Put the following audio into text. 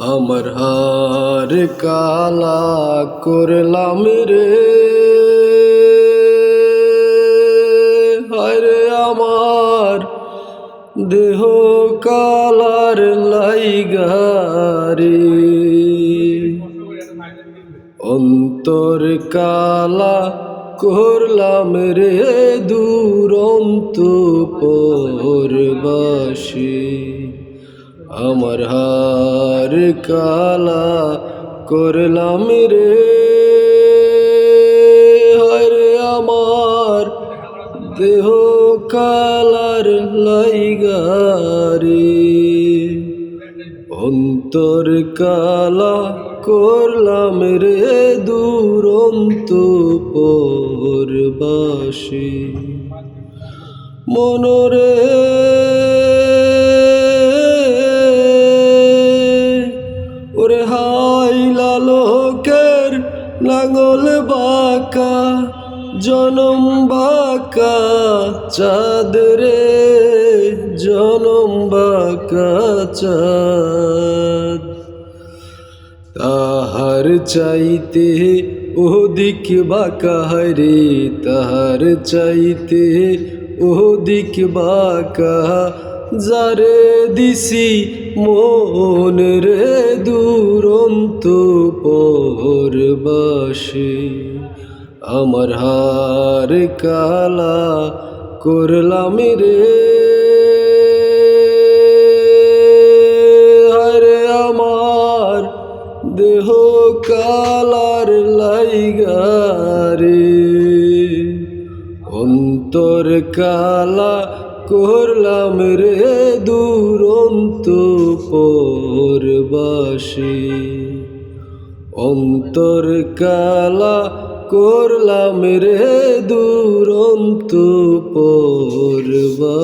আমার হার কালা করলাম রে, হায়রে আমার দেহ কালার লাইগারে, অন্তর কালা করলাম রে দুরন্ত পরবাসী। আমার হার কালা করলাম রে, হায়রে আমার দেহ কালার লাইগারে, অন্তর কালা করলাম রে দুরন্ত পরবাসী। মনরে ওরে হাইলা লোকের লাঙ্গল বাঁকা, জনম বাঁকা চাঁদ রে, জনম বাঁকা চাঁদ। তাহার চাইতে অধিক বাঁকা রে, তাহার চাইতে অধিক বাঁকা যারে দিছি মন রে দুরন্ত পরবাসী। আমার হার কালা করলাম রে, হায়রে আমার দেহ কালার লাইগারে, অন্তর কালা করলাম রে দুরন্ত পরবাসী। অন্তর কালা করলাম রে দুরন্ত পরবাসী।